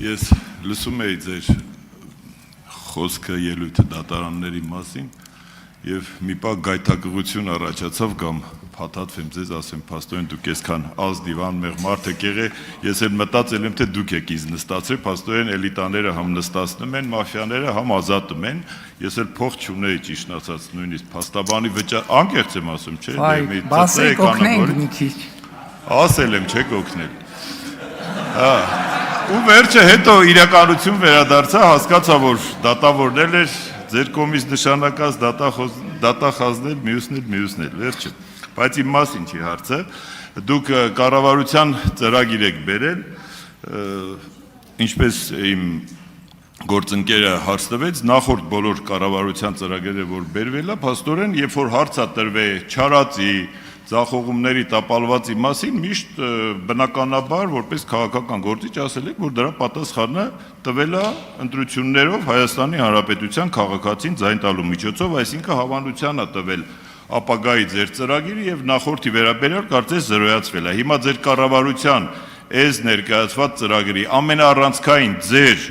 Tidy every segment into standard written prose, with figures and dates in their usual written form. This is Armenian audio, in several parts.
Ես լսում էի ձեր խոսքը ելույթը դատարանների մասին եւ մի պահ գայթակղություն առաջացավ կամ փաթաթվեմ ձեզ ասեմ փաստորեն դուք այսքան ազնիվ անմեղ մարդ եք եղել ես էլ մտածել եմ թե դուք եք ինձ նստացրել փաստորեն էլիտաները համ նստացնում են մաֆիաները համ ազատում են ես էլ փող չունեի ճիշտ ասած նույնիսկ փաստաբանի վճար անկեղծ եմ ասում չէ բասիկ օգնենք մի քիչ ասել եմ չեք օգնել ու վերջը հետո իրականություն վերադարձա հասկացա որ դատավորն էր ձեր կողմից նշանակած դատախազնել մյուսն էլ վերջը բայց իմ մասին չի հարցը դուք կառավարության ծրագիր եք բերել ինչպես իմ գործընկերը հարց տվեց նախորդ բոլոր կառավարության ծրագրերը որ բերվել է փաստորեն երբ որ հարցա տրվե չարածի Ձախողումների տապալվածի մասին միշտ բնականաբար որպես քաղաքական գործիչ ասել եք որ դրա պատասխանը տվել է ընտրություններով Հայաստանի Հանրապետության քաղաքացին ձայն տալու միջոցով այսինքն հավանության է տվել ապագայի ձեր ծրագիրը եւ նախորդի վերաբերյալ կարծես զրոյացվել է հիմա ձեր կառավարության այս ներկայացված ծրագրի ամենաառանցքային ձեր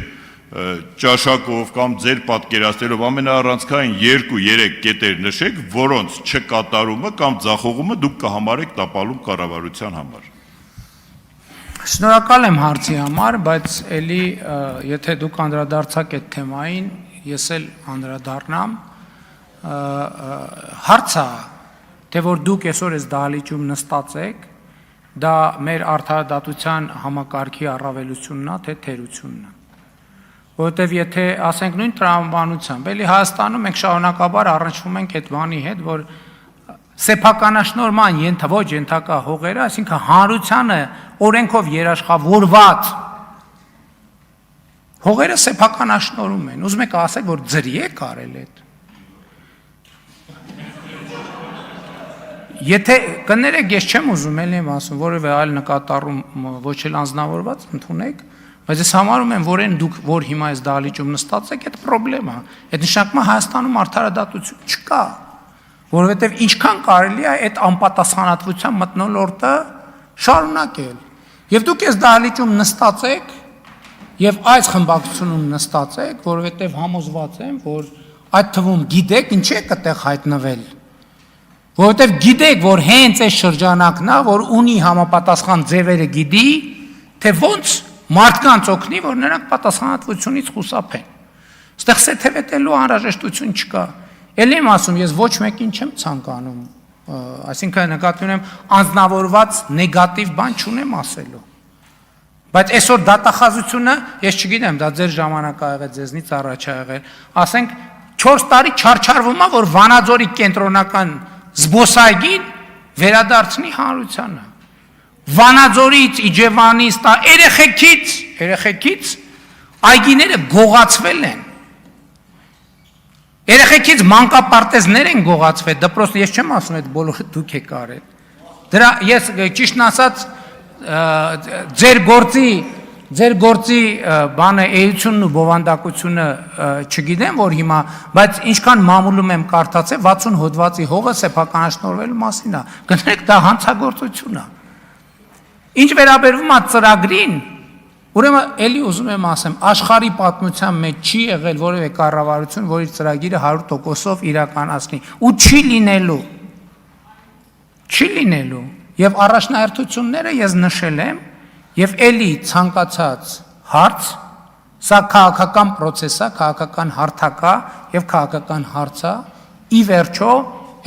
ճաշակով կամ ձեր պատկերացնելով ամենաառանցքային 2-3 կետեր նշեք, որոնց չկատարումը կամ ձախողումը դուք կհամարեք տապալում կառավարության համար։ Շնորհակալ եմ հարցի համար, բայց էլի եթե դուք անդրադարձաք այդ թեմային, ես էլ անդրադառնամ, հարցը, թե որ դուք այսօր այս դահլիճում նստած եք, դա մեր արդարադատության համակարգի առավելությունն է, թե թերությունն է։ Որովհետև եթե ասենք նույն տրամաբանությամբ, էլի Հայաստանում մենք շարունակաբար առնչվում ենք այդ բանի հետ, որ սեփականաշնորհման ոչ ենթակա հողերը, այսինքն հանրությանը օրենքով երաշխավորված հողերը սեփականաշնորհում են։ Ուզում եք ասեք, որ ձրի է կարել այդ։ Եթե կներեք, ես չեմ ուզում էլի եմ ասում, որևէ այլ նկատառում ոչ էլ անձնավորված ընդունեք, բայց ես համարում եմ, որ այն դուք, որ հիմա այս դահլիճում նստած եք, այդ պրոբլեմ է։ Այդ նշանակում է Հայաստանում արդարադատություն չկա, որովհետև ինչքան կարելի է այդ անպատասխանատվության մթնոլորտը շարունակել։ Եվ դուք այս դահլիճում նստած եք, եւ այս խմբակցությունում նստած եք, որովհետև համոզված եմ, որ այդ թվում գիտեք ինչ եք այդտեղ հայտնվել։ Որովհետև գիտեք, որ հենց այս շրջանակն է, որ ունի համապատասխան ձևերը գիտի, թե ոնց մարդկանց օգնի, որ նրանք պատասխանատվությունից խուսափեն։ Այստեղ սեթևետելու անհրաժեշտություն չկա։ Էլի եմ ասում, ես ոչ մեկին չեմ ցանկանում, այսինքն նկատի ունեմ անձնավորված նեգատիվ բան չունեմ ասելու։ Բայց այսօր դատախազությունը, ես չգիտեմ, դա ձեր ժամանակ ա եղել, ձեզնից առաջ ա եղել, ասենք 4 տարի չարչարվում է, որ Վանաձորի կենտրոնական զբոսայգին վերադարձնի հանրությանը։ Վանաձորից, Իջևանից, երեխեքից այգիները գողացվել են։ Երեխեքից մանկապարտեզներ են գողացվել, դպրոց, ես չեմ ասում այդ բոլորը դուք եք արել։ Դրա ես ճիշտն ասած ձեր գործի բանը էությունն ու բովանդակությունը չգիտեմ որ հիմա, բայց ինչքան մամուլում եմ կարդացել 60 հոդվածի հողը սեփականաշնորհվելու մասին է։ Գներեք դա հանցագործություն է։ Ինչ վերաբերվում է ծրագրին, ուրեմն էլի ուզում եմ ասեմ, աշխարհի պատմության մեջ չի եղել որևէ կառավարություն, որ իր ծրագիրը 100%-ով իրականացնի, ու չի լինելու։ Եվ առաջնահերթությունները ես նշել եմ, եւ էլի ցանկացած հարց, սա քաղաքական process է, քաղաքական հարթակա եւ քաղաքական հարց է, ի վերջո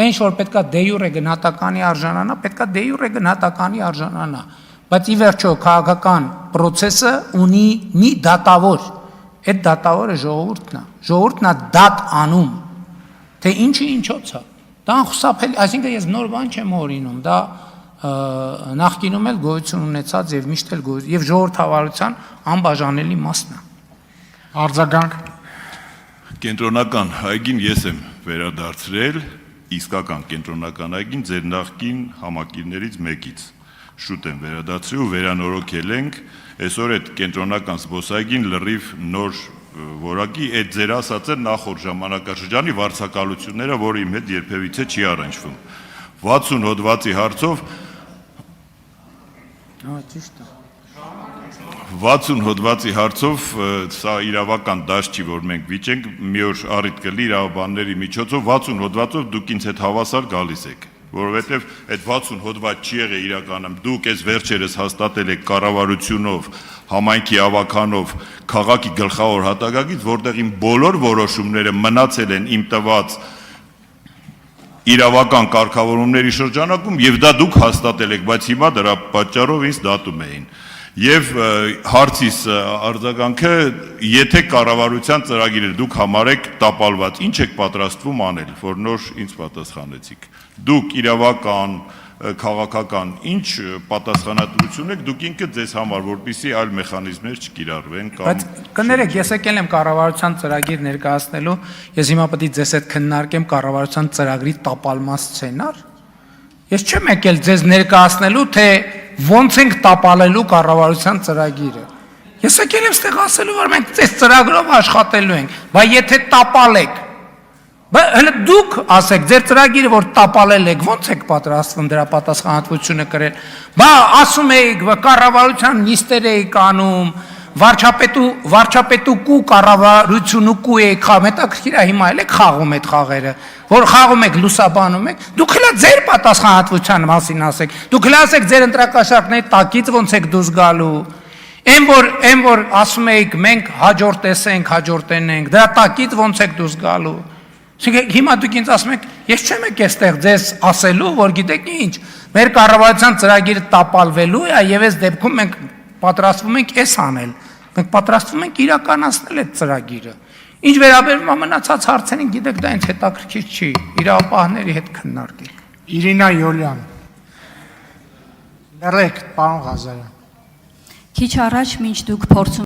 այն որ պետքա դե յուրե գնահատականի արժանանա, պետքա դե յուրե գնահատականի արժանանա, բայց ի վերջո քաղաքական process-ը ունի մի դատավոր, այդ դատավորը ժողովուրդն է դատ անում, թե ինչի ինչոց է, դա անխուսափելի, այսինքն ես նոր բան չեմ օրինում, դա նախկինում էլ գոյություն ունեցած եւ միշտ էլ եւ ժողովրդավարության անբաժանելի մասն է։ Արձագանք Կենտրոնական այգին ես եմ վերադարձրել, իսկական կենտրոնական այգին ձեր նախկին համակիրներից մեկից։ Շուտ եմ վերադարձրել ու վերանորոգել ենք, այսօր այդ կենտրոնական զբոսայգին լրիվ նոր որակի այդ ձեր ասածը նախորդ ժամանակաշրջանի վարձակալությունները, որը իմ հետ երբևիցե չի առնչվում։ 60 հոդվածի հարցով 60 հոդվածի հարցով սա իրավական դաշտ չի, որ մենք վիճենք, մի օր առիթ կլի իրավաբանների միջոցով 60 հոդվածով դուք ինձ հետ հավասար գալիս եք, որովհետև այդ 60 հոդված չի եղել իրականում, դուք այս վերջերս հաստատել եք կառավարությունով, համայնքի ավականով, քաղաքի գլխավոր հատակագից, որտեղ իմ բոլոր որոշումները մնացել են իմ տված իրավական կարգավորումների շրջանակում եւ դա դուք հաստատել եք, բայց հիմա դրա պատճառով ինձ դատում էին։ Եվ հարցիս արձագանքը, եթե կառավարության ծրագիրը դուք համարեք տապալված, ինչ եք պատրաստվում անել, որ նոր ինձ պատասխանեցիք։ Դուք իրավական, քաղաքական, ինչ պատասխանատվություն եք դուք ինքը ձեզ համար, որպեսզի այլ մեխանիզմներ չկիրառվեն կամ Բայց կներեք, ես եկել եմ կառավարության ծրագիր ներկայացնելու, ես հիմա պետք է ձեզ հետ քննարկեմ կառավարության ծրագրի տապալման սցենար։ Ես չեմ եկել ձեզ ներկայացնելու, թե ոնց ենք տապալելու կառավարության ծրագիրը։ Ես եկել եմ ստեղ ասելու, որ մենք այս ծրագրով աշխատելու ենք, բայց եթե տապալեք, հələ դուք ասեք, ձեր ծրագիրը որ տապալել եք, ոնց եք պատրաստվում դրա պատասխանատվությունը կրել։ Բա ասում եք, կառավարության նիստեր եք անում, վարչապետու կառավարությունու եք խաղում, հետաքրքիր է հիմա էլ եք խաղում այդ խաղերը, որ խաղում եք լուսաբանում եք, դուք հələ ձեր պատասխանատվության մասին ասեք, դուք հələ ասեք ձեր ընտրակաշառքների տակից ոնց եք դուրս գալու։ Այն որ ասում եք մենք հաջորդ տեսենք, հաջորդենենք, դրա տակից ոնց եք դուրս գալու։ Հիմա դուք ինձ ասում եք, ես չեմ եկել այստեղ ձեզ ասելու, որ գիտեք ինչ, մեր կառավարության ծրագիրը տապալվելու է եւ այս դեպքում մենք պատրաստվում ենք էս անել։ Մենք պատրաստվում ենք իրականացնել այդ ծրագիրը։ Ինչ վերաբերում է մնացած հարցերին, գիտեք, դա ինձ հետաքրքիր չի, իրավապահների հետ քննարկենք։ Իրինա Յոլյան։ Լրեք, պարոն Ղազարյան։ Քիչ առաջ, մինչ դուք փորձում